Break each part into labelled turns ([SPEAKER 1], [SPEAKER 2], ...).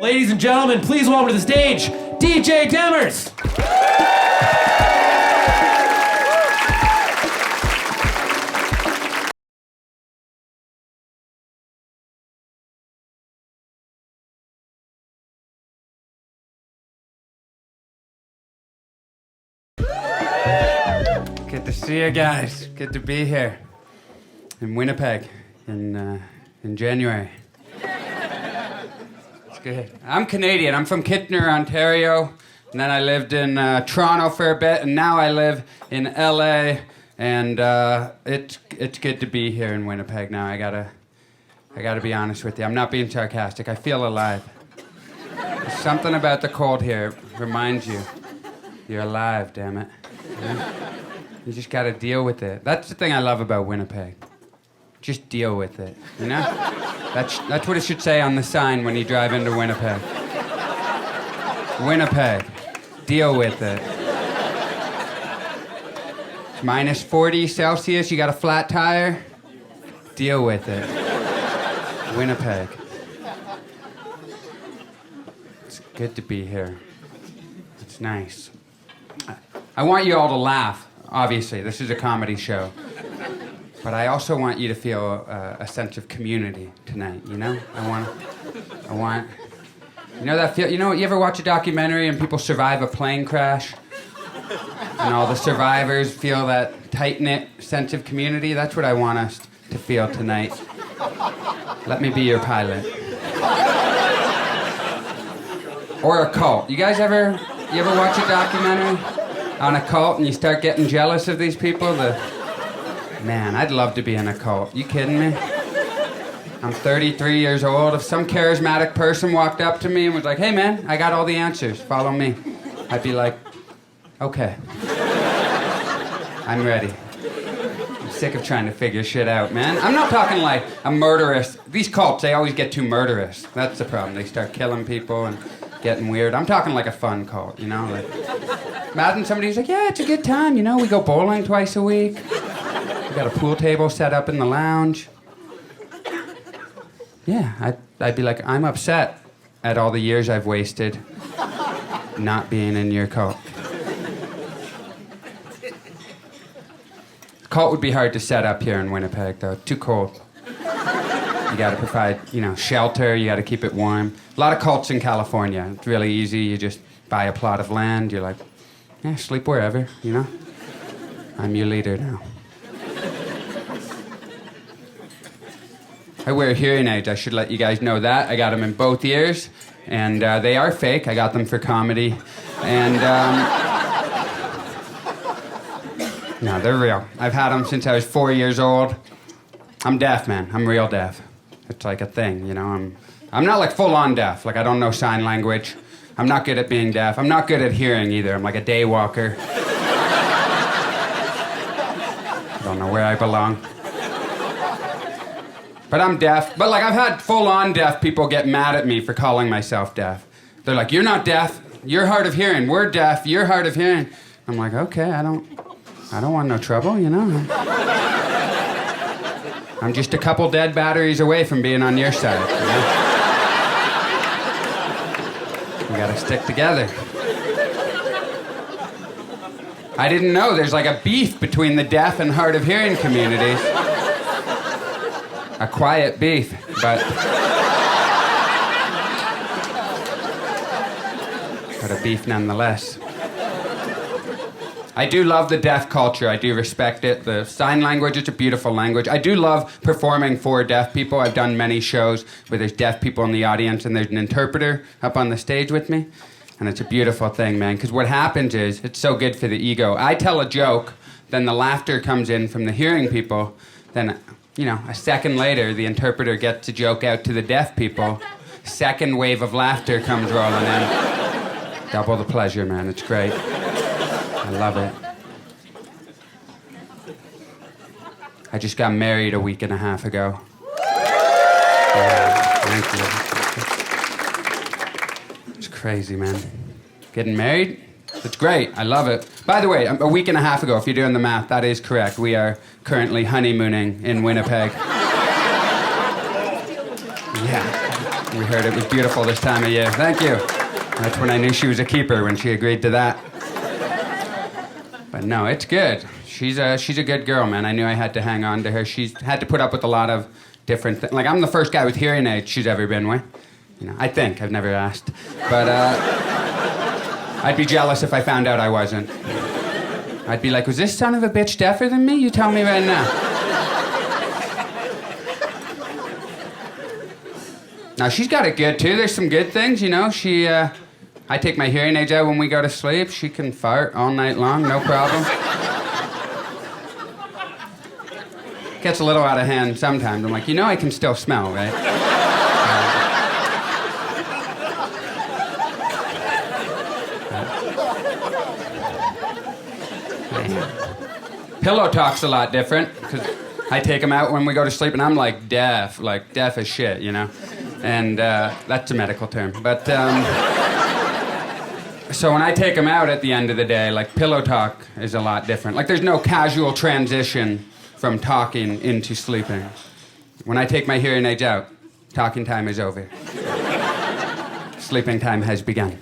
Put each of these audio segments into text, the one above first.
[SPEAKER 1] Ladies and gentlemen, please welcome to the stage, DJ Demers.
[SPEAKER 2] Good to see you guys. Good to be here in Winnipeg in January. It's good. I'm Canadian. I'm from Kitchener, Ontario, and then I lived in Toronto for a bit, and now I live in LA. And it's good to be here in Winnipeg now. I gotta be honest with you. I'm not being sarcastic. I feel alive. There's something about the cold here reminds you you're alive. Damn it. Yeah? You just gotta deal with it. That's the thing I love about Winnipeg. Just deal with it, you know? That's what it should say on the sign when you drive into Winnipeg. Winnipeg, deal with it. It's minus 40 Celsius, you got a flat tire? Deal with it. Winnipeg. It's good to be here. It's nice. I want you all to laugh. Obviously, this is a comedy show. But I also want you to feel a sense of community tonight, you know? I want, you know that feel, you know, you ever watch a documentary and people survive a plane crash? And all the survivors feel that tight-knit sense of community? That's what I want us to feel tonight. Let me be your pilot. Or a cult. You ever watch a documentary on a cult and you start getting jealous of these people? Man, I'd love to be in a cult. You kidding me? I'm 33 years old. If some charismatic person walked up to me and was like, hey man, I got all the answers, follow me, I'd be like, okay. I'm ready. I'm sick of trying to figure shit out, man. I'm not talking like a murderous. These cults, they always get too murderous. That's the problem. They start killing people and getting weird. I'm talking like a fun cult, you know? Like, imagine somebody's like, yeah, it's a good time, you know? We go bowling twice a week. We got a pool table set up in the lounge. Yeah, I'd be like, I'm upset at all the years I've wasted not being in your cult. Cult would be hard to set up here in Winnipeg, though. Too cold. You gotta provide, you know, shelter, you gotta keep it warm. A lot of cults in California. It's really easy. You just buy a plot of land. You're like, yeah, sleep wherever, you know? I'm your leader now. I wear hearing aids. I should let you guys know that. I got them in both ears, and they are fake. I got them for comedy. And, no, they're real. I've had them since I was 4 years old. I'm deaf, man. I'm real deaf. It's like a thing, you know? I'm not like full-on deaf. Like, I don't know sign language. I'm not good at being deaf. I'm not good at hearing either. I'm like a day walker. I don't know where I belong. But I'm deaf. But like I've had full-on deaf people get mad at me for calling myself deaf. They're like, you're not deaf. You're hard of hearing. We're deaf. You're hard of hearing. I'm like, okay, I don't want no trouble, you know? I'm just a couple dead batteries away from being on your side, you know? We gotta stick together. I didn't know there's like a beef between the deaf and hard of hearing communities. A quiet beef, but a beef nonetheless. I do love the deaf culture. I do respect it. The sign language, it's a beautiful language. I do love performing for deaf people. I've done many shows where there's deaf people in the audience and there's an interpreter up on the stage with me. And it's a beautiful thing, man, because what happens is, it's so good for the ego. I tell a joke, then the laughter comes in from the hearing people, then, you know, a second later, the interpreter gets a joke out to the deaf people. Second wave of laughter comes rolling in. Double the pleasure, man. It's great. I love it. I just got married a week and a half ago. Yeah, thank you. It's crazy, man. Getting married? It's great. I love it. By the way, a week and a half ago, if you're doing the math, that is correct. We are currently honeymooning in Winnipeg. Yeah. We heard it was beautiful this time of year. Thank you. That's when I knew she was a keeper, when she agreed to that. But no, it's good. She's a good girl, man. I knew I had to hang on to her. She's had to put up with a lot of different things. Like, I'm the first guy with hearing aids she's ever been with. You know, I think. I've never asked. But I'd be jealous if I found out I wasn't. I'd be like, was this son of a bitch deafer than me? You tell me right now. Now, she's got it good, too. There's some good things, you know. I take my hearing aids out when we go to sleep. She can fart all night long, no problem. Gets a little out of hand sometimes. I'm like, you know I can still smell, right? Pillow talk's a lot different, because I take him out when we go to sleep, and I'm like deaf as shit, you know? And that's a medical term. But, so when I take him out at the end of the day, like, pillow talk is a lot different. Like, there's no casual transition from talking into sleeping. When I take my hearing aids out, talking time is over. Sleeping time has begun.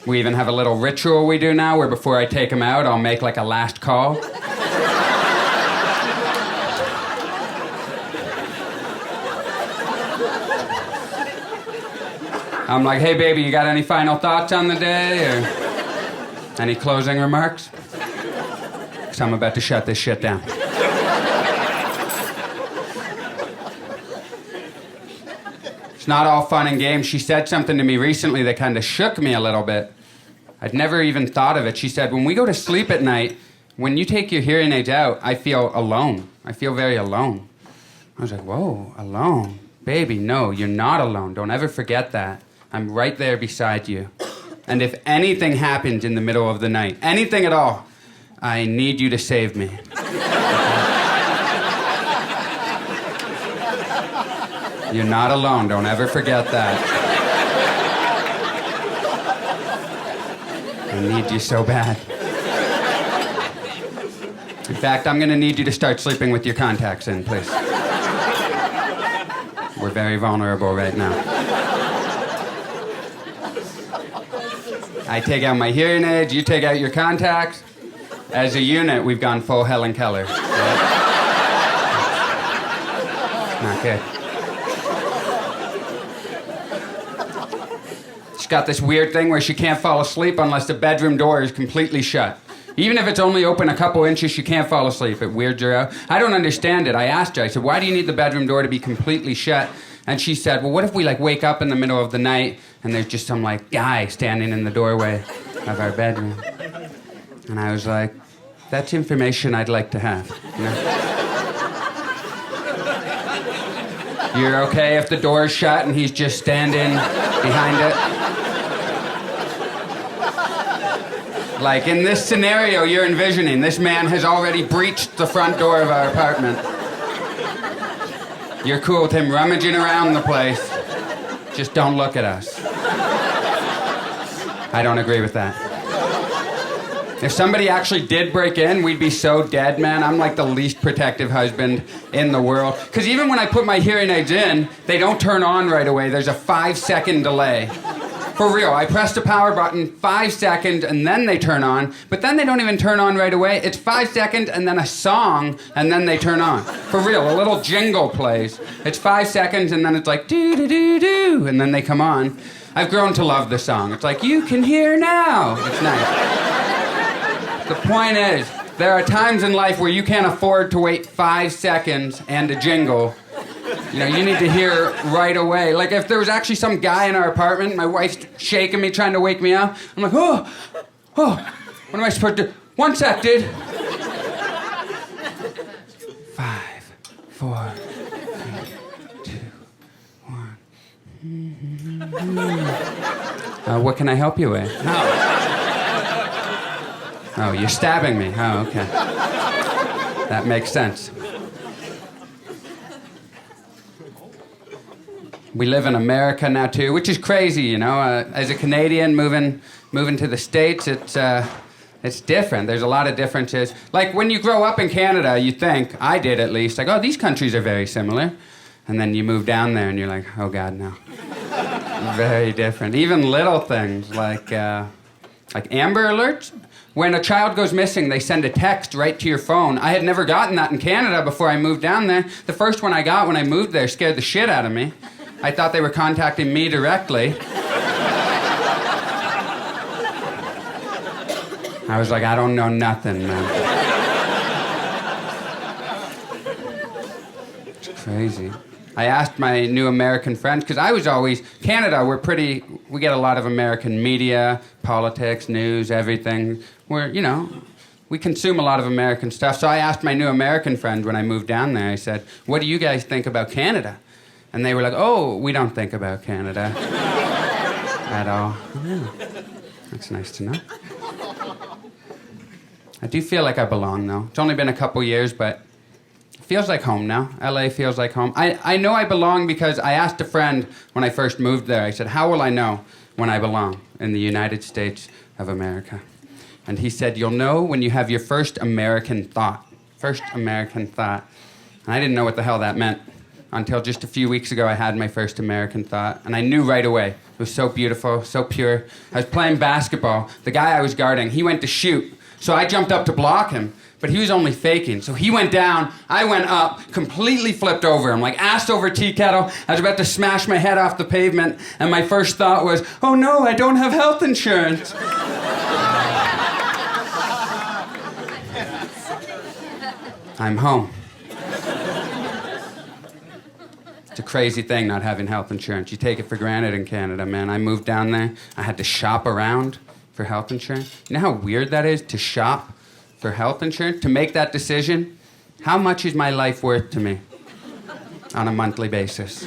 [SPEAKER 2] We even have a little ritual we do now where before I take him out, I'll make like a last call. I'm like, hey baby, you got any final thoughts on the day? Or any closing remarks? Because I'm about to shut this shit down. It's not all fun and games. She said something to me recently that kind of shook me a little bit. I'd never even thought of it. She said, when we go to sleep at night, when you take your hearing aids out, I feel alone. I feel very alone. I was like, whoa, alone? Baby, no, you're not alone. Don't ever forget that. I'm right there beside you. And if anything happens in the middle of the night, anything at all, I need you to save me. You're not alone. Don't ever forget that. I need you so bad. In fact, I'm going to need you to start sleeping with your contacts in, please. We're very vulnerable right now. I take out my hearing aids, you take out your contacts. As a unit, we've gone full Helen Keller. Right? Not good. She's got this weird thing where she can't fall asleep unless the bedroom door is completely shut. Even if it's only open a couple inches, she can't fall asleep. It weirds her out. I don't understand it. I asked her, I said, why do you need the bedroom door to be completely shut? And she said, well, what if we wake up in the middle of the night and there's just some guy standing in the doorway of our bedroom? And I was like, that's information I'd like to have. You know? You're okay if the door's shut and he's just standing behind it? Like, in this scenario you're envisioning, this man has already breached the front door of our apartment. You're cool with him rummaging around the place. Just don't look at us. I don't agree with that. If somebody actually did break in, we'd be so dead, man. I'm like the least protective husband in the world. Because even when I put my hearing aids in, they don't turn on right away. There's a 5-second delay. For real, I press the power button, 5 seconds, and then they turn on. But then they don't even turn on right away. It's 5 seconds, and then a song, and then they turn on. For real, a little jingle plays. It's 5 seconds, and then it's like, do-do-do-do, and then they come on. I've grown to love the song. It's like, you can hear now. It's nice. The point is, there are times in life where you can't afford to wait 5 seconds and a jingle. You know, you need to hear right away. Like, if there was actually some guy in our apartment, my wife's shaking me, trying to wake me up, I'm like, oh, what am I supposed to do? 1 sec, dude. 5, 4, 3, 2, 1. What can I help you with? Oh, you're stabbing me. Oh, okay. That makes sense. We live in America now too, which is crazy, you know. As a Canadian moving to the States, it's different. There's a lot of differences. Like when you grow up in Canada, you think, I did at least, like, oh, these countries are very similar. And then you move down there and you're like, oh God, no. Very different. Even little things like Amber Alerts. When a child goes missing, they send a text right to your phone. I had never gotten that in Canada before I moved down there. The first one I got when I moved there scared the shit out of me. I thought they were contacting me directly. I was like, I don't know nothing, man. It's crazy. I asked my new American friends, because I was always, Canada, we get a lot of American media, politics, news, everything. We consume a lot of American stuff. So I asked my new American friend when I moved down there, I said, what do you guys think about Canada? And they were like, oh, we don't think about Canada at all. Yeah. That's nice to know. I do feel like I belong, though. It's only been a couple years, but it feels like home now. LA feels like home. I know I belong because I asked a friend when I first moved there, I said, how will I know when I belong in the United States of America? And he said, you'll know when you have your first American thought. First American thought. And I didn't know what the hell that meant until just a few weeks ago I had my first American thought. And I knew right away. It was so beautiful, so pure. I was playing basketball. The guy I was guarding, he went to shoot. So I jumped up to block him, but he was only faking. So he went down, I went up, completely flipped over him, like ass over tea kettle. I was about to smash my head off the pavement, and my first thought was, oh no, I don't have health insurance. I'm home. It's a crazy thing not having health insurance. You take it for granted in Canada, man. I moved down there, I had to shop around for health insurance. You know how weird that is to shop for health insurance? To make that decision? How much is my life worth to me on a monthly basis?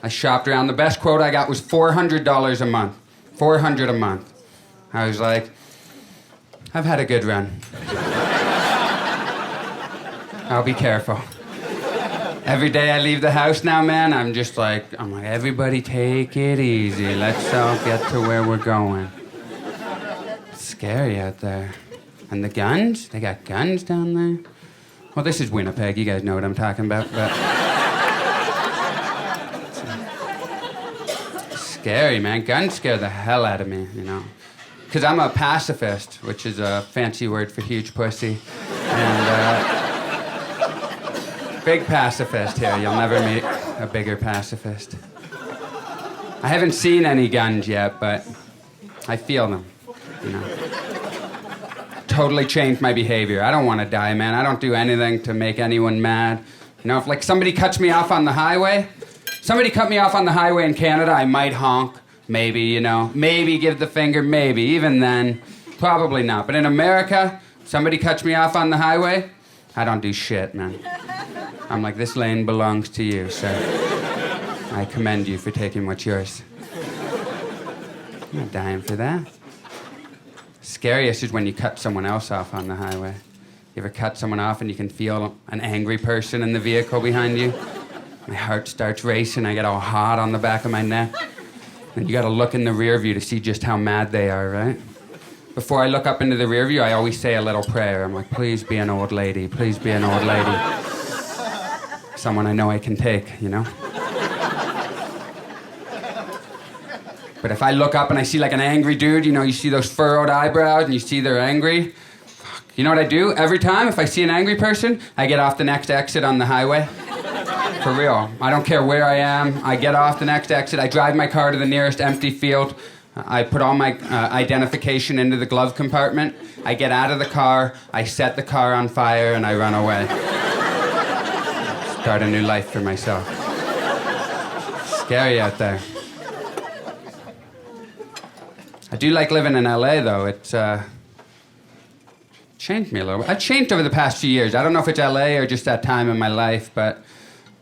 [SPEAKER 2] I shopped around. The best quote I got was $400 a month. $400 a month. I was like, I've had a good run. I'll be careful. Every day I leave the house now, man, I'm like, everybody take it easy. Let's all get to where we're going. It's scary out there. And the guns? They got guns down there? Well, this is Winnipeg. You guys know what I'm talking about. But it's scary, man. Guns scare the hell out of me, Because I'm a pacifist, which is a fancy word for huge pussy. And, big pacifist here. You'll never meet a bigger pacifist. I haven't seen any guns yet, but I feel them, Totally changed my behavior. I don't want to die, man. I don't do anything to make anyone mad. If somebody cuts me off on the highway, in Canada, I might honk, maybe, maybe give the finger, maybe. Even then, probably not. But in America, somebody cuts me off on the highway, I don't do shit, man. I'm like, this lane belongs to you, sir. I commend you for taking what's yours. I'm not dying for that. Scariest is when you cut someone else off on the highway. You ever cut someone off and you can feel an angry person in the vehicle behind you? My heart starts racing. I get all hot on the back of my neck. And you gotta look in the rear view to see just how mad they are, right? Before I look up into the rear view, I always say a little prayer. I'm like, please be an old lady. Please be an old lady. Someone I know I can take, But if I look up and I see like an angry dude, you see those furrowed eyebrows and you see they're angry. You know what I do? Every time, if I see an angry person, I get off the next exit on the highway. For real. I don't care where I am. I get off the next exit. I drive my car to the nearest empty field. I put all my identification into the glove compartment. I get out of the car. I set the car on fire and I run away. Start a new life for myself. Scary out there. I do like living in LA, though. It's changed me a little bit. I've changed over the past few years. I don't know if it's LA or just that time in my life, but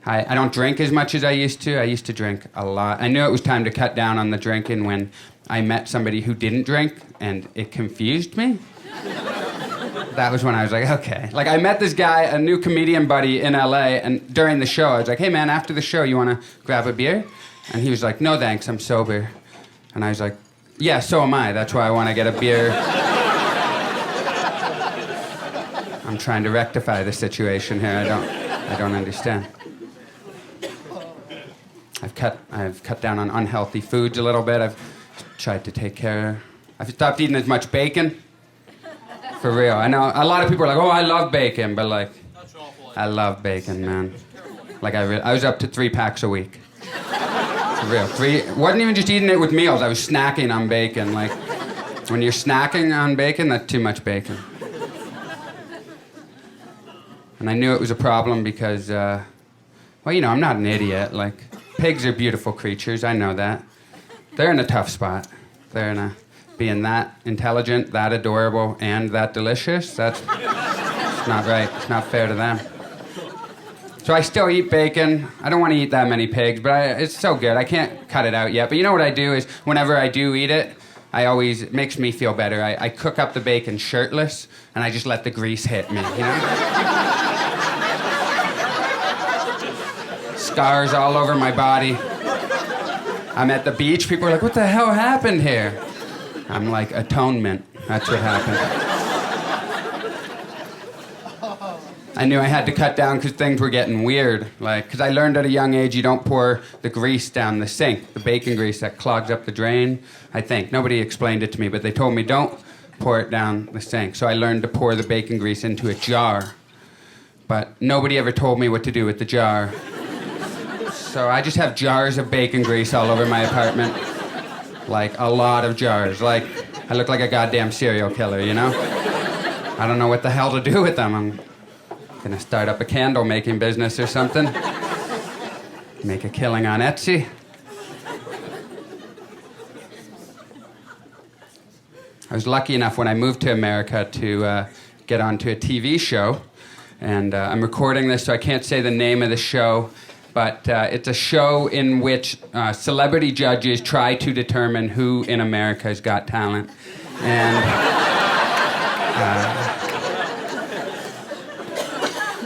[SPEAKER 2] I don't drink as much as I used to. I used to drink a lot. I knew it was time to cut down on the drinking when I met somebody who didn't drink, and it confused me. That was when I was like, okay. Like, I met this guy, a new comedian buddy in LA, and during the show, I was like, hey, man, after the show, you want to grab a beer? And he was like, no, thanks, I'm sober. And I was like, yeah, so am I. That's why I want to get a beer. I'm trying to rectify the situation here. I don't understand. I've cut down on unhealthy foods a little bit. I've tried to take care. I've stopped eating as much bacon. For real. I know a lot of people are like, oh, I love bacon, but like, I love bacon, man. Like I was up to 3 packs a week. For real. 3. Wasn't even just eating it with meals. I was snacking on bacon. Like, when you're snacking on bacon, that's too much bacon. And I knew it was a problem because, well, you know, I'm not an idiot. Like, pigs are beautiful creatures. I know that. They're in a tough spot. They're in a being that intelligent, that adorable, and that delicious. That's it's not right. It's not fair to them. So I still eat bacon. I don't want to eat that many pigs, but it's so good. I can't cut it out yet. But you know what I do is whenever I do eat it, it makes me feel better. I cook up the bacon shirtless, and I just let the grease hit me, you know? Scars all over my body. I'm at the beach. People are like, what the hell happened here? I'm like, atonement. That's what happened. I knew I had to cut down because things were getting weird. Like, because I learned at a young age you don't pour the grease down the sink, the bacon grease that clogs up the drain. I think. Nobody explained it to me, but they told me don't pour it down the sink. So I learned to pour the bacon grease into a jar. But nobody ever told me what to do with the jar. So I just have jars of bacon grease all over my apartment. Like, a lot of jars. Like, I look like a goddamn serial killer, you know? I don't know what the hell to do with them. I'm gonna start up a candle making business or something. Make a killing on Etsy. I was lucky enough when I moved to America to get onto a TV show. And I'm recording this, so I can't say the name of the show. But it's a show in which celebrity judges try to determine who in America has got talent. And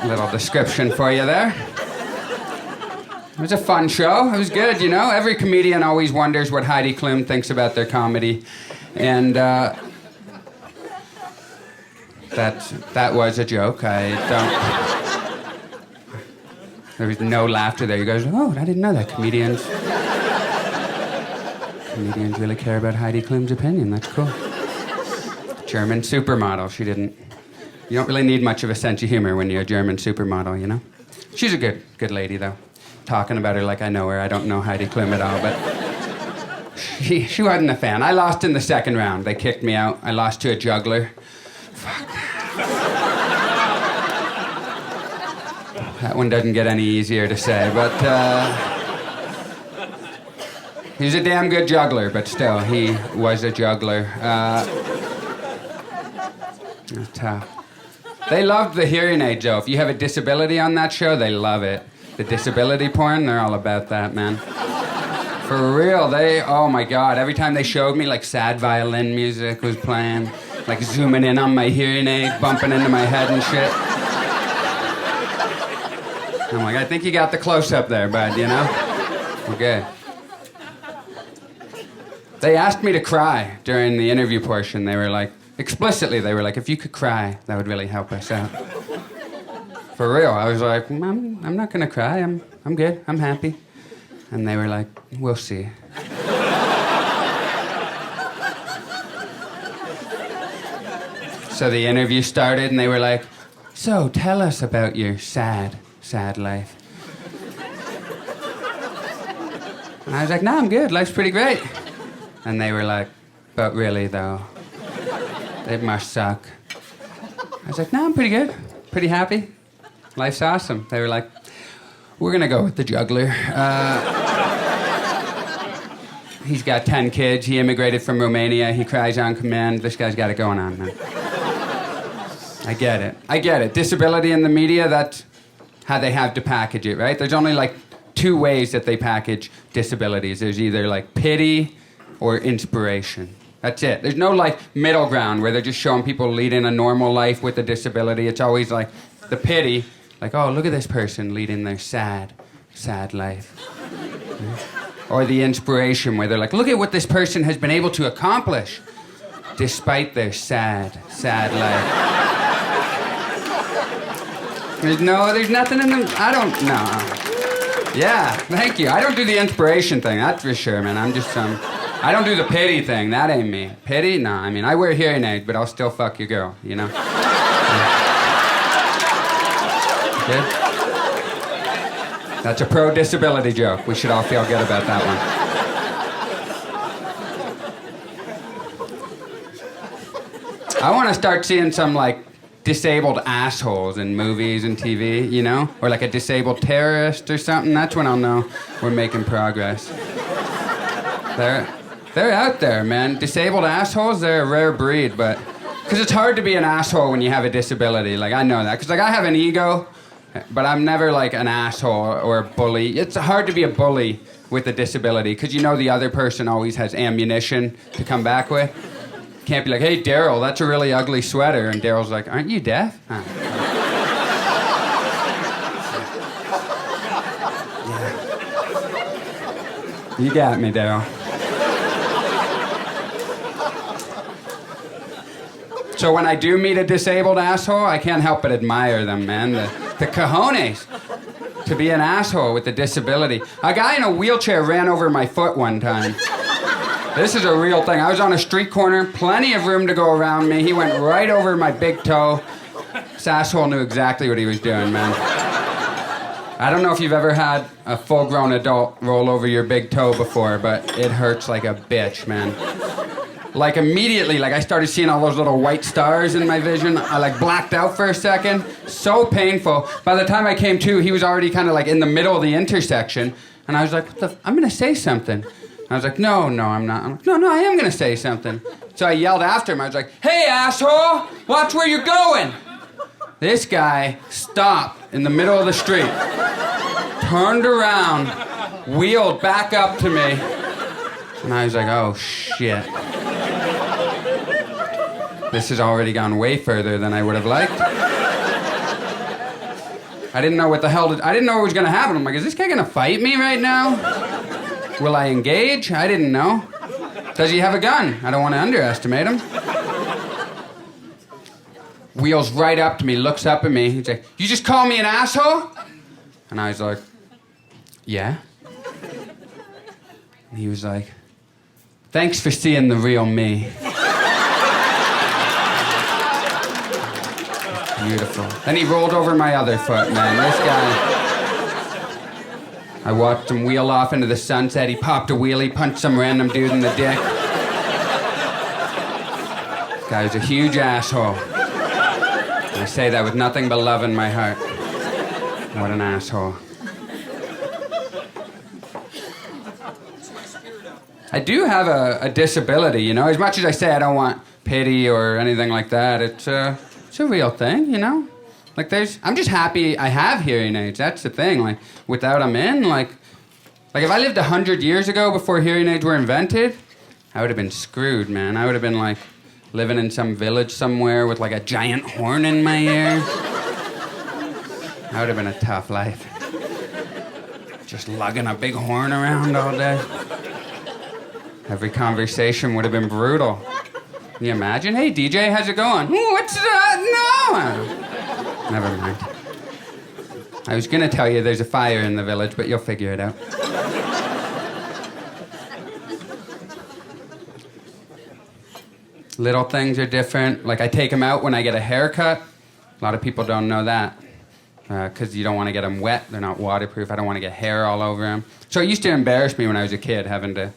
[SPEAKER 2] little description for you there. It was a fun show. It was good, you know. Every comedian always wonders what Heidi Klum thinks about their comedy. And that was a joke. There was no laughter there. You guys, oh, I didn't know that. Comedians really care about Heidi Klum's opinion. That's cool. German supermodel. She didn't. You don't really need much of a sense of humor when you're a German supermodel, you know? She's a good lady, though. Talking about her like I know her. I don't know Heidi Klum at all, but she wasn't a fan. I lost in the second round. They kicked me out. I lost to a juggler. Fuck. That one doesn't get any easier to say, but he's a damn good juggler, but still, he was a juggler. Tough. They loved the hearing aid, Joe. If you have a disability on that show, they love it. The disability porn, they're all about that, man. For real, oh my God, every time they showed me, like, sad violin music was playing, like zooming in on my hearing aid, bumping into my head and shit. I'm like, I think you got the close-up there, bud, you know? Okay. They asked me to cry during the interview portion. They were like, explicitly, they were like, if you could cry, that would really help us out. For real, I was like, I'm not gonna cry. I'm good. I'm happy. And they were like, we'll see. So the interview started, and they were like, so tell us about your sad life. And I was like, no, I'm good. Life's pretty great. And they were like, but really, though, it must suck. I was like, no, I'm pretty good. Pretty happy. Life's awesome. They were like, we're going to go with the juggler. He's got 10 kids. He immigrated from Romania. He cries on command. This guy's got it going on, man. I get it. Disability in the media, that's how they have to package it, right? There's only like 2 ways that they package disabilities. There's either like pity or inspiration. That's it. There's no like middle ground where they're just showing people leading a normal life with a disability. It's always like the pity, like, oh, look at this person leading their sad life. Or the inspiration where they're like, look at what this person has been able to accomplish despite their sad life. There's nothing in them. I don't know. Yeah, thank you. I don't do the inspiration thing, that's for sure, man. I'm just I don't do the pity thing. That ain't me. Pity? No, I mean, I wear hearing aids, but I'll still fuck your girl, you know? Good? That's a pro-disability joke. We should all feel good about that one. I want to start seeing some, like, disabled assholes in movies and TV, you know? Or like a disabled terrorist or something. That's when I'll know we're making progress. They're out there, man. Disabled assholes, they're a rare breed, but... Because it's hard to be an asshole when you have a disability. Like, I know that. Because, like, I have an ego, but I'm never, like, an asshole or a bully. It's hard to be a bully with a disability because you know the other person always has ammunition to come back with. Can't be like, hey, Daryl, that's a really ugly sweater. And Daryl's like, aren't you deaf? Huh. Yeah. You got me, Daryl. So when I do meet a disabled asshole, I can't help but admire them, man. The cojones to be an asshole with a disability. A guy in a wheelchair ran over my foot one time. This is a real thing. I was on a street corner, plenty of room to go around me. He went right over my big toe. This asshole knew exactly what he was doing, man. I don't know if you've ever had a full-grown adult roll over your big toe before, but it hurts like a bitch, man. Like immediately, like I started seeing all those little white stars in my vision. I like blacked out for a second. So painful. By the time I came to, he was already kind of like in the middle of the intersection. And I was like, I'm gonna say something. I was like, no, I'm not. I'm like, no, I am gonna say something. So I yelled after him. I was like, hey, asshole, watch where you're going. This guy stopped in the middle of the street, turned around, wheeled back up to me. And I was like, oh, shit. This has already gone way further than I would have liked. I didn't know what the hell... I didn't know what was going to happen. I'm like, is this guy going to fight me right now? Will I engage? I didn't know. Does he have a gun? I don't want to underestimate him. Wheels right up to me, looks up at me. He's like, you just call me an asshole? And I was like, yeah. And he was like, thanks for seeing the real me. Beautiful. Then he rolled over my other foot, man. This guy... I watched him wheel off into the sunset. He popped a wheelie, punched some random dude in the dick. This guy was a huge asshole. I say that with nothing but love in my heart. What an asshole. I do have a disability, you know? As much as I say I don't want pity or anything like that, it's a real thing, you know? Like, I'm just happy I have hearing aids. That's the thing. Like, without them in, like if I lived 100 years ago before hearing aids were invented, I would have been screwed, man. I would have been, like, living in some village somewhere with, like, a giant horn in my ear. That would have been a tough life. Just lugging a big horn around all day. Every conversation would have been brutal. Can you imagine? Hey, DJ, how's it going? What's that? No! Never mind. I was going to tell you there's a fire in the village, but you'll figure it out. Little things are different. Like, I take them out when I get a haircut. A lot of people don't know that. Because you don't want to get them wet. They're not waterproof. I don't want to get hair all over them. So it used to embarrass me when I was a kid, having to,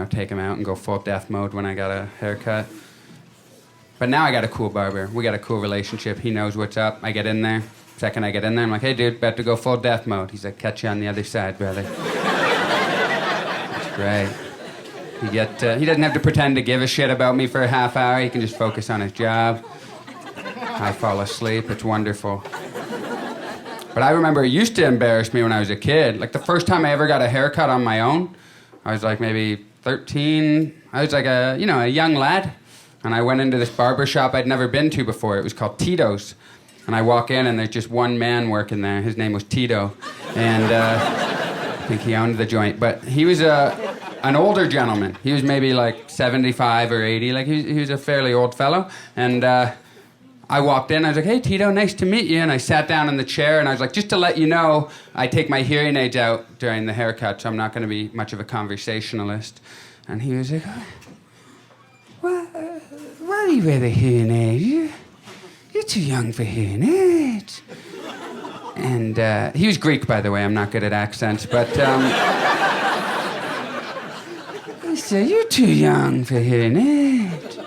[SPEAKER 2] take them out and go full death mode when I got a haircut. But now I got a cool barber. We got a cool relationship. He knows what's up. I get in there. Second I get in there, I'm like, hey, dude, about to go full death mode. He's like, catch you on the other side, brother. That's great. He doesn't have to pretend to give a shit about me for a half hour. He can just focus on his job. I fall asleep. It's wonderful. But I remember it used to embarrass me when I was a kid. Like, the first time I ever got a haircut on my own, I was like maybe 13. I was like a young lad. And I went into this barber shop I'd never been to before. It was called Tito's. And I walk in, and there's just one man working there. His name was Tito. And I think he owned the joint. But he was an older gentleman. He was maybe like 75 or 80. Like, he was a fairly old fellow. And I I walked in, I was like, hey, Tito, nice to meet you. And I sat down in the chair, and I was like, just to let you know, I take my hearing aids out during the haircut, so I'm not going to be much of a conversationalist. And he was like, why do you wear the hearing aids? You're too young for hearing aids. And he was Greek, by the way. I'm not good at accents, but he said, you're too young for hearing aids.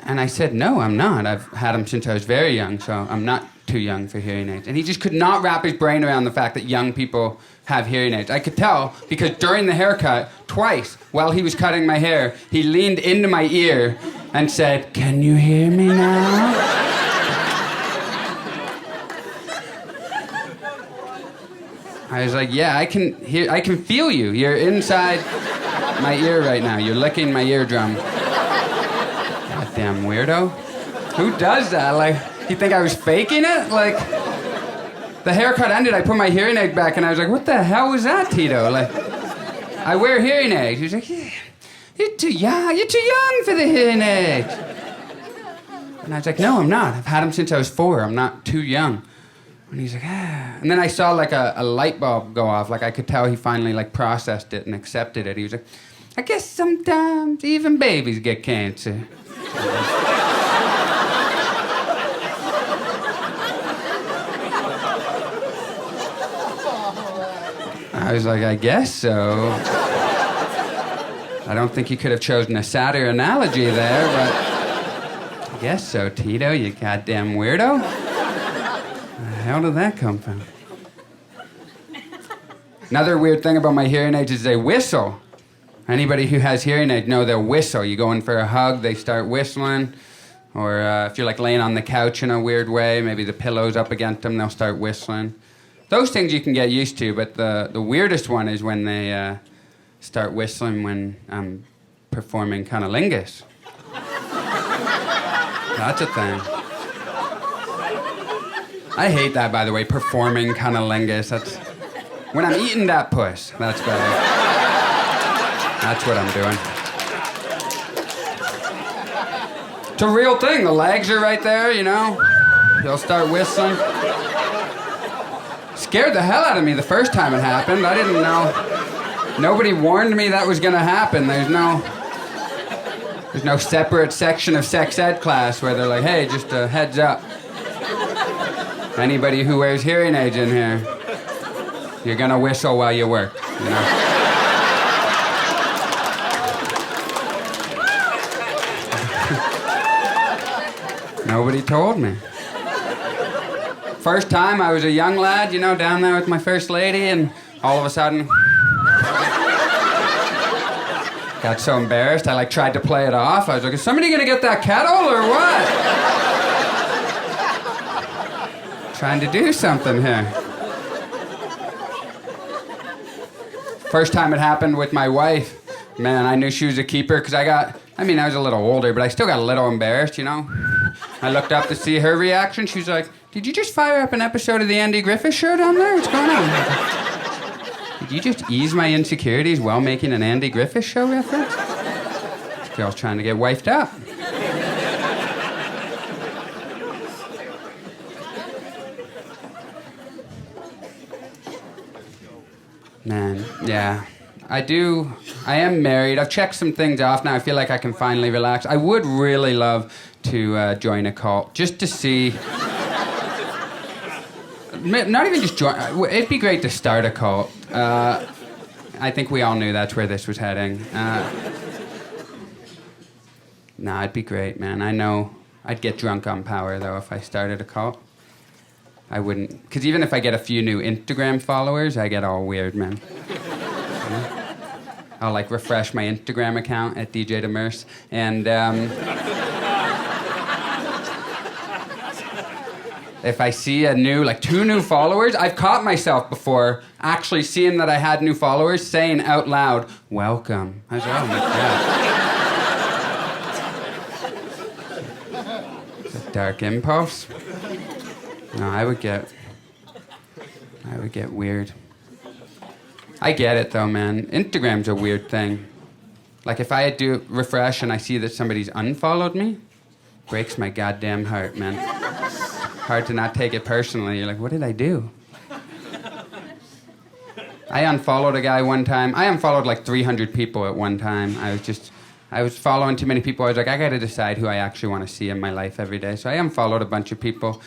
[SPEAKER 2] And I said, no, I'm not. I've had them since I was very young, so I'm not too young for hearing aids. And he just could not wrap his brain around the fact that young people have hearing aids. I could tell because during the haircut, twice, while he was cutting my hair, he leaned into my ear and said, can you hear me now? I was like, yeah, I can feel you. You're inside my ear right now. You're licking my eardrum. Goddamn weirdo. Who does that? Like, you think I was faking it? Like, the haircut ended, I put my hearing aid back, and I was like, what the hell was that, Tito? Like, I wear hearing aids. He was like, yeah, you're too young for the hearing aids. And I was like, no, I'm not. I've had them since I was 4. I'm not too young. And he's like, ah. And then I saw like a light bulb go off. Like I could tell he finally like processed it and accepted it. He was like, I guess sometimes even babies get cancer. I was like, I guess so. I don't think you could have chosen a sadder analogy there, but I guess so, Tito, you goddamn weirdo. How did that come from? Another weird thing about my hearing aids is they whistle. Anybody who has hearing aids know they'll whistle. You go in for a hug, they start whistling. Or if you're like laying on the couch in a weird way, maybe the pillow's up against them, they'll start whistling. Those things you can get used to, but the weirdest one is when they start whistling when I'm performing cunnilingus. That's a thing. I hate that, by the way, performing cunnilingus. That's when I'm eating that puss. That's better. That's what I'm doing. It's a real thing. The legs are right there, you know. They'll start whistling. Scared the hell out of me the first time it happened. I didn't know. Nobody warned me that was going to happen. There's no separate section of sex ed class where they're like, hey, just a heads up. Anybody who wears hearing aids in here, you're going to whistle while you work, you know? Nobody told me. First time, I was a young lad, you know, down there with my first lady, and all of a sudden, got so embarrassed, I like tried to play it off. I was like, is somebody gonna get that kettle or what? Trying to do something here. First time it happened with my wife, man, I knew she was a keeper because I was a little older, but I still got a little embarrassed, you know? I looked up to see her reaction. She was like, did you just fire up an episode of the Andy Griffith Show down there? What's going on? Did you just ease my insecurities while making an Andy Griffith Show reference? This girl's trying to get wifed up. Man, yeah. I am married. I've checked some things off now. I feel like I can finally relax. I would really love to join a cult just to see. Not even just join. It'd be great to start a cult. I think we all knew that's where this was heading. Nah, it'd be great, man. I know I'd get drunk on power, though, if I started a cult. I wouldn't. Because even if I get a few new Instagram followers, I get all weird, man. I'll, like, refresh my Instagram account at DJ Demers, and, if I see a new, like 2 new followers, I've caught myself before actually seeing that I had new followers saying out loud, welcome. I was like, oh my God. It's a dark impulse. No, I would get weird. I get it though, man. Instagram's a weird thing. Like if I do refresh and I see that somebody's unfollowed me, Breaks my goddamn heart, man. Hard to not take it personally. You're like, what did I do? I unfollowed a guy one time. I unfollowed like 300 people at one time. I was following too many people. I was like, I gotta decide who I actually want to see in my life every day. So I unfollowed a bunch of people.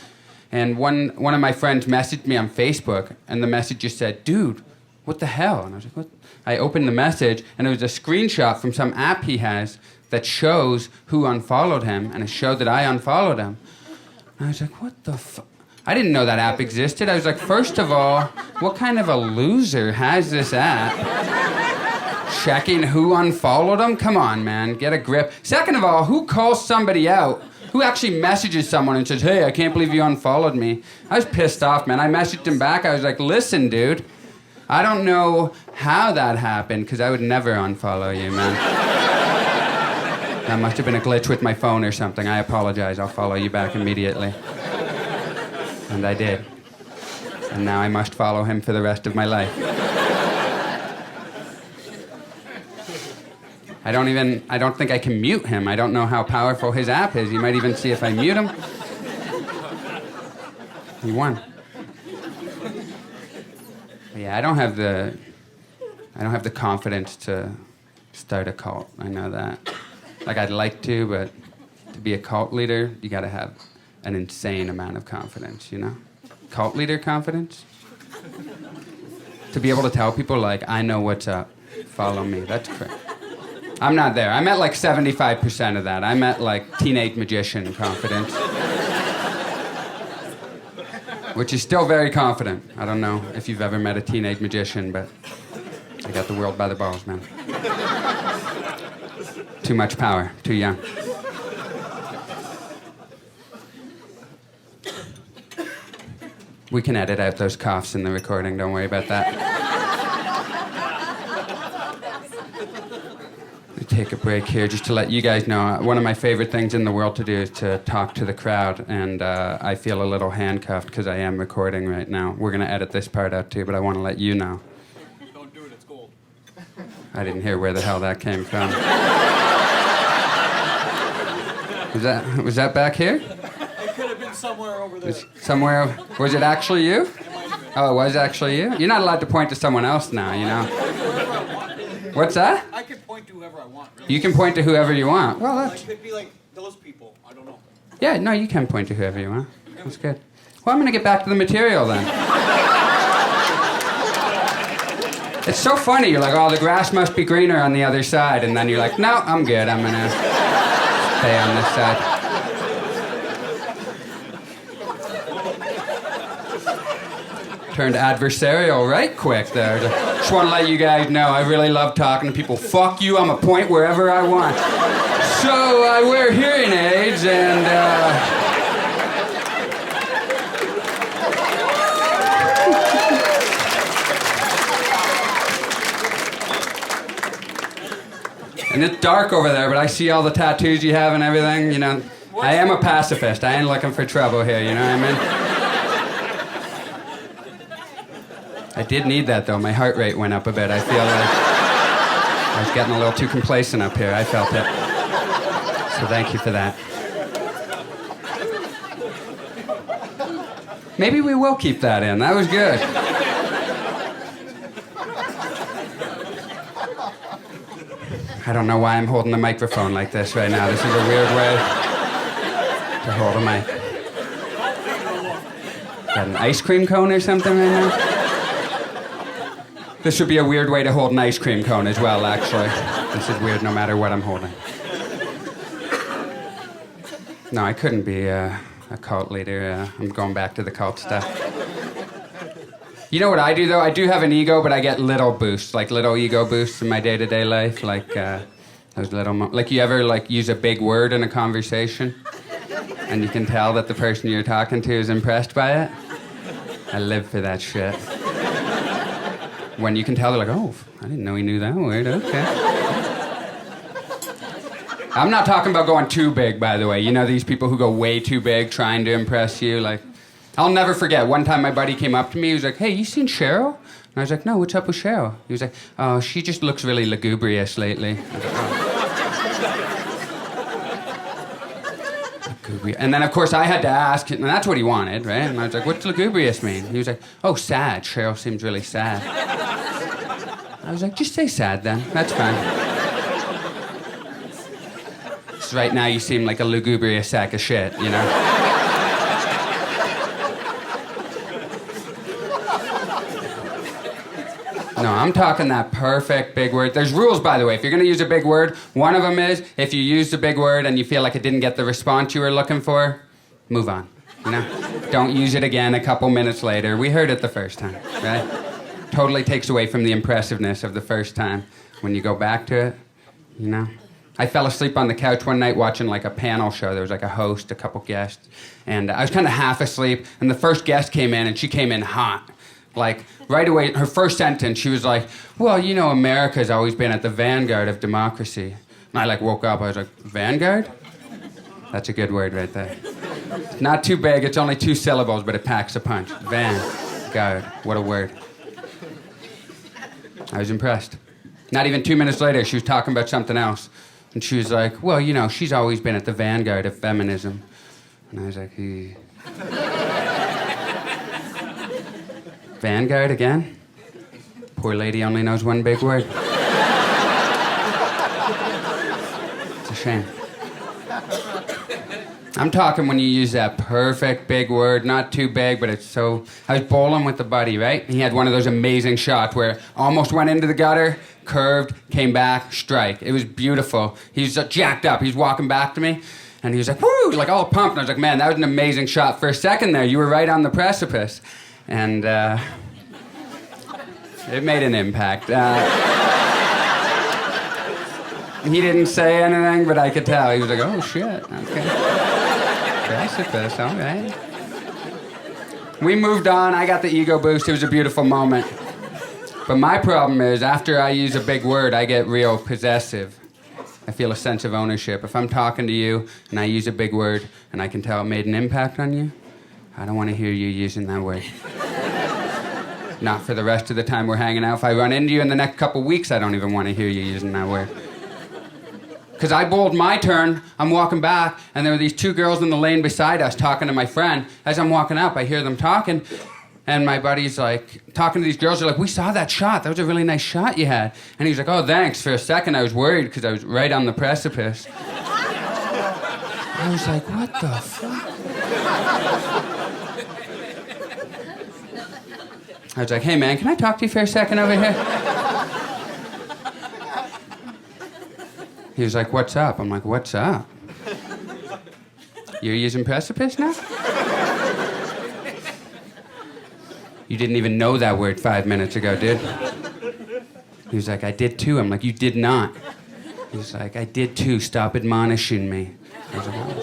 [SPEAKER 2] And one of my friends messaged me on Facebook, and the message just said, dude, what the hell? And I was like, what? I opened the message, and it was a screenshot from some app he has that shows who unfollowed him, and it showed that I unfollowed him. And I was like, what the fuck? I didn't know that app existed. I was like, first of all, what kind of a loser has this app? Checking who unfollowed them? Come on, man, get a grip. Second of all, who calls somebody out? Who actually messages someone and says, hey, I can't believe you unfollowed me? I was pissed off, man. I messaged him back. I was like, listen, dude, I don't know how that happened, because I would never unfollow you, man. That must have been a glitch with my phone or something. I apologize. I'll follow you back immediately. And I did. And now I must follow him for the rest of my life. I don't think I can mute him. I don't know how powerful his app is. You might even see if I mute him. He won. But yeah, I don't have the confidence to start a cult. I know that. Like, I'd like to, but to be a cult leader, you gotta have an insane amount of confidence, you know? Cult leader confidence? To be able to tell people, like, I know what's up, follow me, that's crazy. I'm not there. I'm at like 75% of that. I'm at like teenage magician confidence. Which is still very confident. I don't know if you've ever met a teenage magician, but I got the world by the balls, man. Too much power, too young. We can edit out those coughs in the recording, don't worry about that. Take a break here just to let you guys know, one of my favorite things in the world to do is to talk to the crowd, and I feel a little handcuffed because I am recording right now. We're going to edit this part out too, but I want to let you know.
[SPEAKER 3] Don't do it, it's gold.
[SPEAKER 2] I didn't hear where the hell that came from. Was that back here?
[SPEAKER 3] It could have been somewhere over there.
[SPEAKER 2] Somewhere, was it actually you? Oh, it was actually you? You're not allowed to point to someone else now, you know? What's that?
[SPEAKER 3] I can point to whoever I want. Really.
[SPEAKER 2] You can point to whoever you want. Well, that's...
[SPEAKER 3] It could be like those people. I don't know.
[SPEAKER 2] Yeah, no, you can point to whoever you want. That's good. Well, I'm going to get back to the material then. It's so funny. You're like, oh, the grass must be greener on the other side. And then you're like, no, I'm good. I'm going to stay on this side. Turned adversarial right quick there. Just want to let you guys know I really love talking to people. Fuck you, I'm a point wherever I want. So I wear hearing aids and and it's dark over there, but I see all the tattoos you have and everything, you know. I am a pacifist. I ain't looking for trouble here, you know what I mean? I did need that, though. My heart rate went up a bit. I feel like I was getting a little too complacent up here. I felt it. So thank you for that. Maybe we will keep that in. That was good. I don't know why I'm holding the microphone like this right now. This is a weird way to hold a mic. Got an ice cream cone or something right now? This would be a weird way to hold an ice cream cone as well, actually. This is weird no matter what I'm holding. No, I couldn't be a cult leader. I'm going back to the cult stuff. You know what I do, though? I do have an ego, but I get little boosts, like little ego boosts in my day-to-day life, like those little... like you ever use a big word in a conversation, and you can tell that the person you're talking to is impressed by it? I live for that shit. When you can tell, they're like, oh, I didn't know he knew that word, okay. I'm not talking about going too big, by the way. You know these people who go way too big trying to impress you? Like, I'll never forget, one time my buddy came up to me, he was like, hey, you seen Cheryl? And I was like, no, what's up with Cheryl? He was like, oh, she just looks really lugubrious lately. I was like, oh. And then, of course, I had to ask, and that's what he wanted, right? And I was like, what's lugubrious mean? He was like, oh, sad. Cheryl seems really sad. I was like, just say sad then. That's fine. Just right now, you seem like a lugubrious sack of shit, you know? No, I'm talking that perfect big word. There's rules, by the way. If you're going to use a big word, one of them is if you use the big word and you feel like it didn't get the response you were looking for, move on. You know? Don't use it again a couple minutes later. We heard it the first time, right? Totally takes away from the impressiveness of the first time when you go back to it, you know? I fell asleep on the couch one night watching like a panel show. There was like a host, a couple guests, and I was kind of half asleep, and the first guest came in, and she came in hot. Like, right away, her first sentence, she was like, well, you know, America's always been at the vanguard of democracy. And I, like, woke up. I was like, vanguard? That's a good word right there. It's not too big. It's only 2 syllables, but it packs a punch. Vanguard. What a word. I was impressed. Not even 2 minutes later, she was talking about something else. And she was like, well, you know, she's always been at the vanguard of feminism. And I was like, Vanguard again? Poor lady only knows one big word. It's a shame. I'm talking when you use that perfect big word, not too big, but it's so... I was bowling with the buddy, right? He had one of those amazing shots where almost went into the gutter, curved, came back, strike. It was beautiful. He was jacked up. He was walking back to me, and he was like, woo, like all pumped. And I was like, man, that was an amazing shot. For a second there, you were right on the precipice. And it made an impact. He didn't say anything, but I could tell. He was like, oh, shit, okay. Precipice, all right. We moved on. I got the ego boost. It was a beautiful moment. But my problem is, after I use a big word, I get real possessive. I feel a sense of ownership. If I'm talking to you and I use a big word and I can tell it made an impact on you, I don't want to hear you using that word. Not for the rest of the time we're hanging out. If I run into you in the next couple weeks, I don't even want to hear you using that word. Because I bowled my turn, I'm walking back, and there were these 2 girls in the lane beside us talking to my friend. As I'm walking up, I hear them talking, and my buddy's like, talking to these girls, they're like, we saw that shot, that was a really nice shot you had. And he was like, oh, thanks. For a second, I was worried because I was right on the precipice. I was like, what the fuck? I was like, hey, man, can I talk to you for a second over here? He was like, what's up? I'm like, what's up? You're using precipice now? You didn't even know that word 5 minutes ago, dude. He was like, I did too. I'm like, you did not. He was like, I did too. Stop admonishing me. I was like, oh,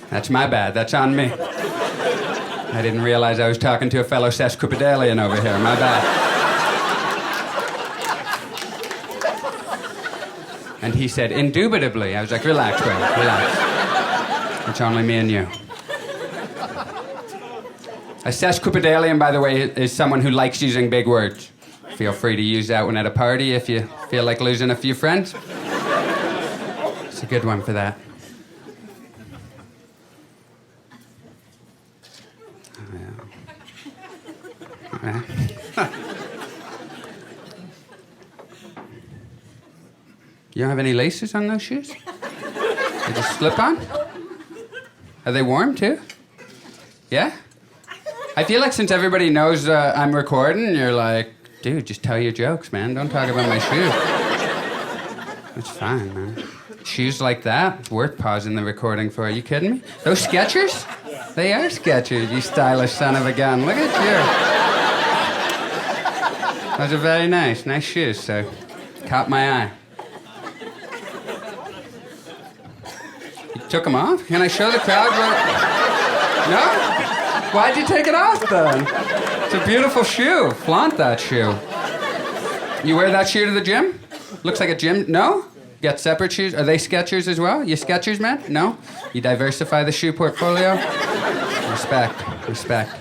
[SPEAKER 2] shit. That's my bad. That's on me. I didn't realize I was talking to a fellow sesquipedalian over here. My bad. And he said, indubitably. I was like, relax, bro, relax. It's only me and you. A sesquipedalian, by the way, is someone who likes using big words. Feel free to use that one at a party if you feel like losing a few friends. It's a good one for that. You don't have any laces on those shoes? They just slip on? Are they warm too? Yeah? I feel like since everybody knows I'm recording, you're like, dude, just tell your jokes, man. Don't talk about my shoes. It's fine, man. Shoes like that, it's worth pausing the recording for. Are you kidding me? Those Skechers? They are Skechers, you stylish son of a gun. Look at you. Those are very nice. Nice shoes, sir. Caught my eye. Took them off? Can I show the crowd what... No? Why'd you take it off then? It's a beautiful shoe. Flaunt that shoe. You wear that shoe to the gym? Looks like a gym... No? You got separate shoes? Are they Skechers as well? You Skechers, man? No? You diversify the shoe portfolio? Respect. Respect.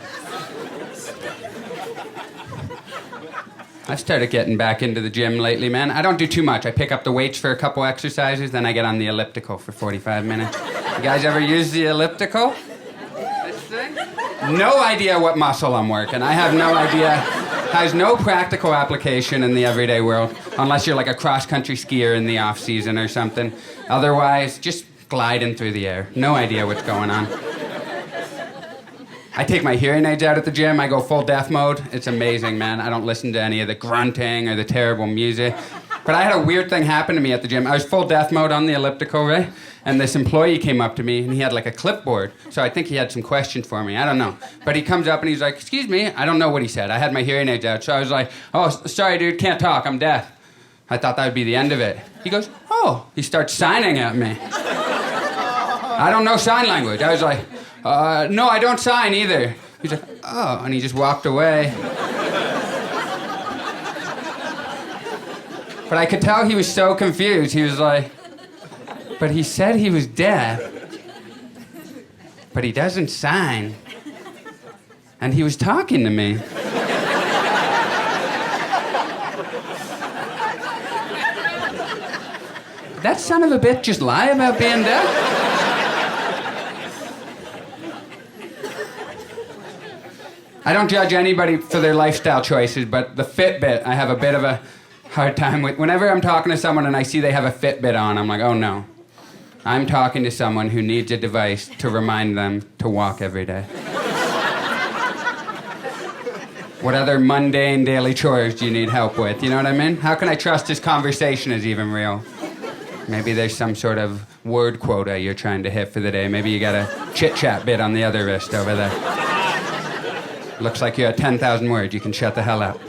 [SPEAKER 2] I've started getting back into the gym lately, man. I don't do too much. I pick up the weights for a couple exercises, then I get on the elliptical for 45 minutes. You guys ever use the elliptical? This thing? No idea what muscle I'm working. I have no idea. Has no practical application in the everyday world, unless you're like a cross-country skier in the off-season or something. Otherwise, just gliding through the air. No idea what's going on. I take my hearing aids out at the gym. I go full deaf mode. It's amazing, man. I don't listen to any of the grunting or the terrible music. But I had a weird thing happen to me at the gym. I was full deaf mode on the elliptical, right? And this employee came up to me, and he had like a clipboard. So I think he had some questions for me. I don't know. But he comes up, and he's like, excuse me. I don't know what he said. I had my hearing aids out. So I was like, oh, sorry, dude, can't talk. I'm deaf. I thought that would be the end of it. He goes, oh. He starts signing at me. I don't know sign language. I was like, no, I don't sign either. He's like, oh, and he just walked away. But I could tell he was so confused. He was like, but he said he was deaf, but he doesn't sign. And he was talking to me. That son of a bitch just lie about being deaf? I don't judge anybody for their lifestyle choices, but the Fitbit, I have a bit of a hard time with. Whenever I'm talking to someone and I see they have a Fitbit on, I'm like, oh no. I'm talking to someone who needs a device to remind them to walk every day. What other mundane daily chores do you need help with? You know what I mean? How can I trust this conversation is even real? Maybe there's some sort of word quota you're trying to hit for the day. Maybe you got a chit-chat bit on the other wrist over there. Looks like you're at 10,000 words. You can shut the hell up.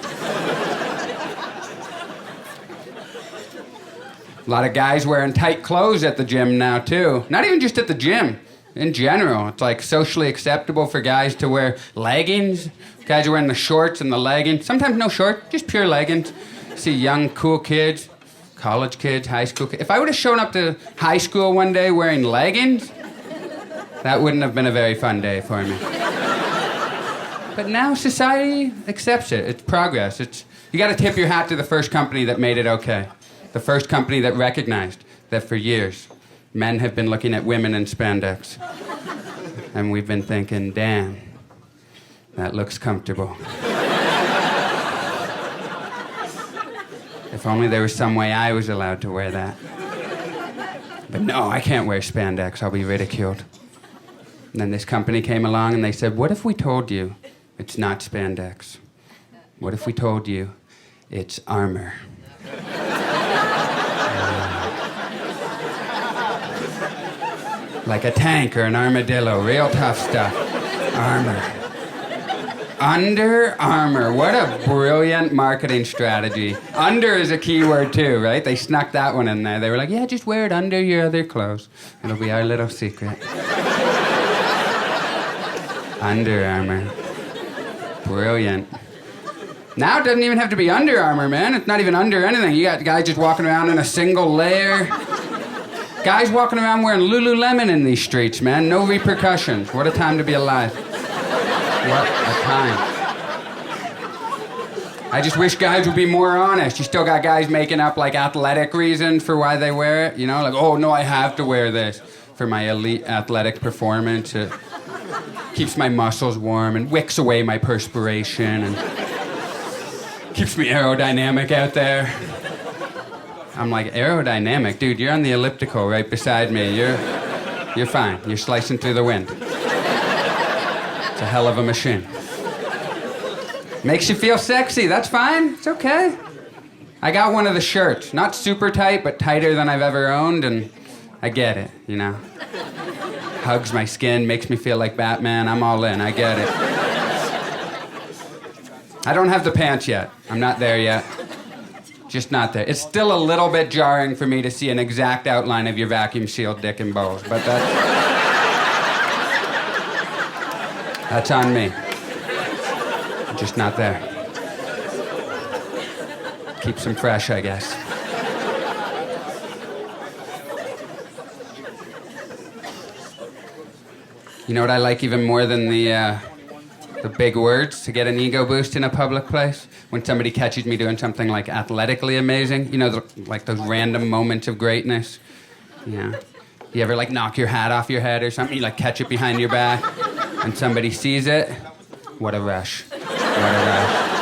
[SPEAKER 2] A lot of guys wearing tight clothes at the gym now, too. Not even just at the gym. In general. It's like socially acceptable for guys to wear leggings. Guys are wearing the shorts and the leggings. Sometimes no short, just pure leggings. See young, cool kids, college kids, high school kids. If I would have shown up to high school one day wearing leggings, that wouldn't have been a very fun day for me. But now society accepts it. It's progress. You got to tip your hat to the first company that made it okay. The first company that recognized that for years, men have been looking at women in spandex. And we've been thinking, damn, that looks comfortable. If only there was some way I was allowed to wear that. But no, I can't wear spandex. I'll be ridiculed. And then this company came along and they said, what if we told you it's not spandex? What if we told you it's armor? Like a tank or an armadillo, real tough stuff. Armor. Under Armour. What a brilliant marketing strategy. Under is a key word too, right? They snuck that one in there. They were like, yeah, just wear it under your other clothes. It'll be our little secret. Under Armour. Brilliant. Now it doesn't even have to be Under Armour, man. It's not even under anything. You got guys just walking around in a single layer. Guys walking around wearing Lululemon in these streets, man. No repercussions. What a time to be alive. What a time. I just wish guys would be more honest. You still got guys making up like athletic reasons for why they wear it. You know, like, oh no, I have to wear this for my elite athletic performance. It keeps my muscles warm and wicks away my perspiration and keeps me aerodynamic out there. I'm like, aerodynamic? Dude, you're on the elliptical right beside me. You're fine. You're slicing through the wind. It's a hell of a machine. Makes you feel sexy. That's fine. It's okay. I got one of the shirts. Not super tight, but tighter than I've ever owned, and I get it, you know. Hugs my skin, makes me feel like Batman. I'm all in. I get it. I don't have the pants yet. I'm not there yet. Just not there. It's still a little bit jarring for me to see an exact outline of your vacuum-sealed dick and balls, but that's on me. I'm just not there. Keeps them fresh, I guess. You know what I like even more than the the big words to get an ego boost in a public place. When somebody catches me doing something like athletically amazing, you know, like those random moments of greatness. Yeah. You ever like knock your hat off your head or something? You like catch it behind your back and somebody sees it? What a rush. What a rush.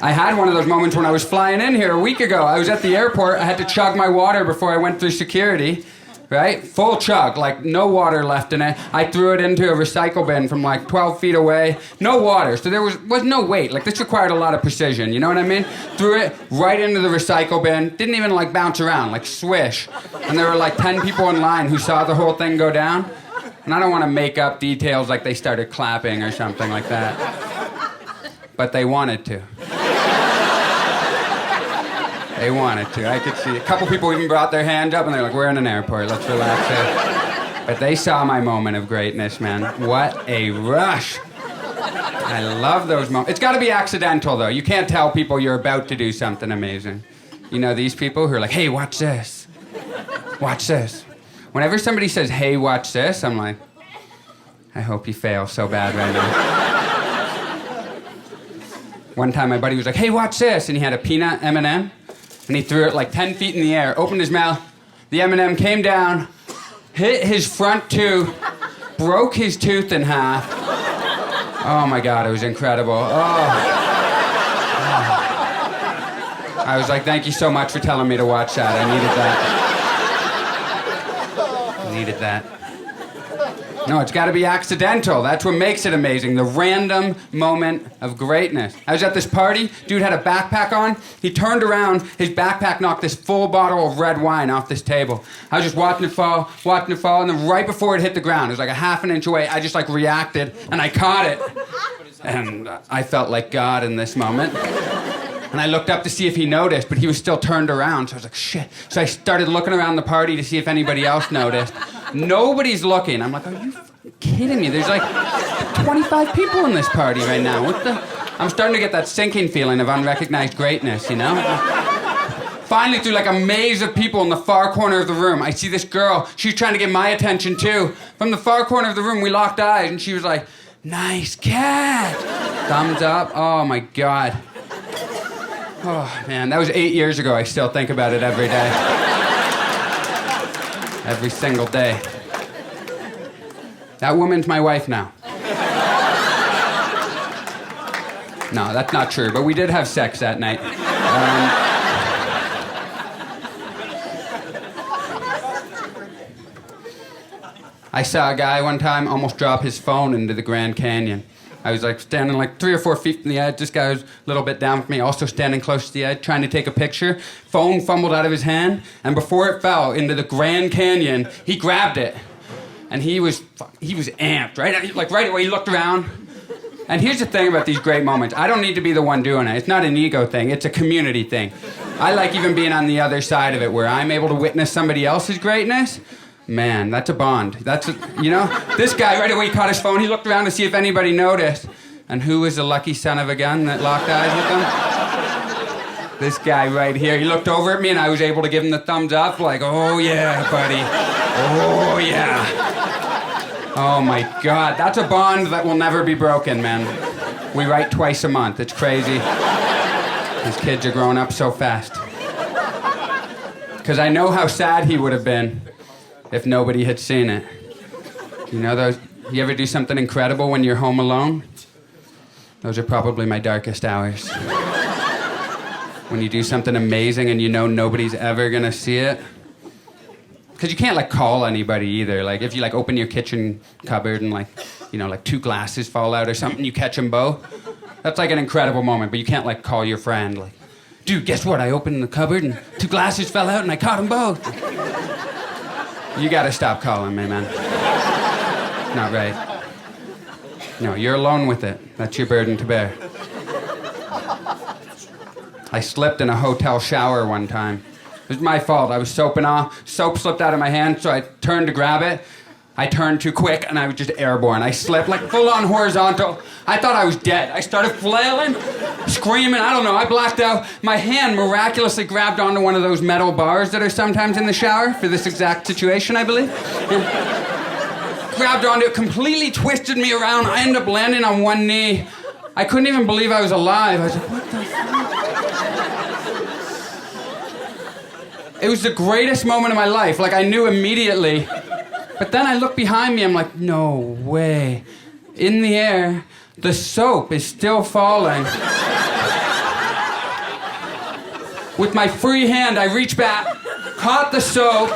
[SPEAKER 2] I had one of those moments when I was flying in here a week ago. I was at the airport. I had to chug my water before I went through security. Right? Full chug, like no water left in it. I threw it into a recycle bin from like 12 feet away. No water, so there was no weight. Like this required a lot of precision, you know what I mean? Threw it right into the recycle bin. Didn't even like bounce around, like swish. And there were like 10 people in line who saw the whole thing go down. And I don't want to make up details like they started clapping or something like that. But they wanted to. They wanted to. I could see a couple people even brought their hand up and they're like, we're in an airport, let's relax here. But they saw my moment of greatness, man. What a rush. I love those moments. It's got to be accidental, though. You can't tell people you're about to do something amazing. You know, these people who are like, hey, watch this. Watch this. Whenever somebody says, hey, watch this, I'm like, I hope you fail so bad right now. One time my buddy was like, hey, watch this. And he had a peanut M&M. And he threw it like 10 feet in the air, opened his mouth. The M&M came down, hit his front tooth, broke his tooth in half. Oh my God, it was incredible. I was like, thank you so much for telling me to watch that. I needed that. No, it's got to be accidental. That's what makes it amazing. The random moment of greatness. I was at this party. Dude had a backpack on. He turned around. His backpack knocked this full bottle of red wine off this table. I was just watching it fall. And then right before it hit the ground, it was like a half an inch away, I just like reacted and I caught it. And I felt like God in this moment. And I looked up to see if he noticed, but he was still turned around. So I was like, shit. So I started looking around the party to see if anybody else noticed. Nobody's looking. I'm like, are you fucking kidding me? There's like 25 people in this party right now. What the? I'm starting to get that sinking feeling of unrecognized greatness, you know? Finally, through like a maze of people in the far corner of the room, I see this girl. She's trying to get my attention too. From the far corner of the room, we locked eyes, and she was like, nice cat. Thumbs up. Oh my God. Oh, man, that was 8 years ago. I still think about it every day. Every single day. That woman's my wife now. No, that's not true, but we did have sex that night. I saw a guy one time almost drop his phone into the Grand Canyon. I was like standing like 3 or 4 feet from the edge. This guy was a little bit down from me, also standing close to the edge, trying to take a picture. Phone fumbled out of his hand, and before it fell into the Grand Canyon, he grabbed it. And he was amped, right? Like right away, he looked around. And here's the thing about these great moments. I don't need to be the one doing it. It's not an ego thing. It's a community thing. I like even being on the other side of it, where I'm able to witness somebody else's greatness. Man, that's a bond. You know? This guy, right away, he caught his phone. He looked around to see if anybody noticed. And who was the lucky son of a gun that locked eyes with him? This guy right here. He looked over at me, and I was able to give him the thumbs up, like, oh, yeah, buddy. Oh, yeah. Oh, my God. That's a bond that will never be broken, man. We write twice a month. It's crazy. These kids are growing up so fast. Because I know how sad he would have been if nobody had seen it. You know those? You ever do something incredible when you're home alone? Those are probably my darkest hours. When you do something amazing and you know nobody's ever gonna see it. Because you can't like call anybody either. Like if you like open your kitchen cupboard and like, you know, like 2 glasses fall out or something, you catch them both. That's like an incredible moment, but you can't like call your friend like, dude, guess what? I opened the cupboard and 2 glasses fell out and I caught them both. You gotta stop calling me, man. Not right. No, you're alone with it. That's your burden to bear. I slipped in a hotel shower one time. It was my fault. I was soaping off. Soap slipped out of my hand, so I turned to grab it. I turned too quick, and I was just airborne. I slipped, like, full-on horizontal. I thought I was dead. I started flailing, screaming. I don't know. I blacked out. My hand miraculously grabbed onto one of those metal bars that are sometimes in the shower for this exact situation, I believe. grabbed onto it, completely twisted me around. I ended up landing on one knee. I couldn't even believe I was alive. I was like, what the fuck? It was the greatest moment of my life. Like, I knew immediately. But then I looked behind me, I'm like, no way. In the air, the soap is still falling. With my free hand, I reached back, caught the soap,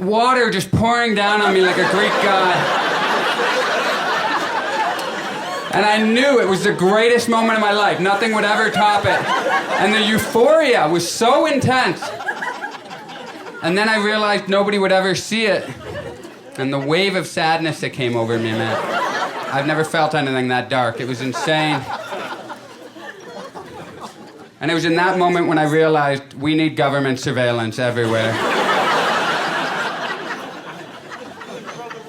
[SPEAKER 2] water just pouring down on me like a Greek god. And I knew it was the greatest moment of my life. Nothing would ever top it. And the euphoria was so intense. And then I realized nobody would ever see it. And the wave of sadness that came over me, man. I've never felt anything that dark. It was insane. And it was in that moment when I realized we need government surveillance everywhere.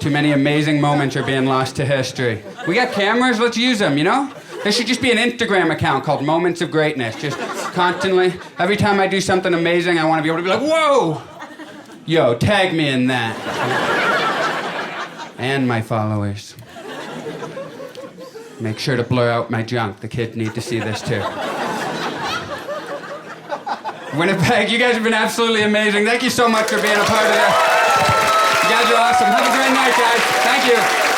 [SPEAKER 2] Too many amazing moments are being lost to history. We got cameras, let's use them, you know? There should just be an Instagram account called Moments of Greatness. Just constantly, every time I do something amazing, I want to be able to be like, whoa! Yo, tag me in that. And my followers. Make sure to blur out my junk. The kids need to see this too. Winnipeg, you guys have been absolutely amazing. Thank you so much for being a part of this. You guys are awesome. Have a great night, guys. Thank you.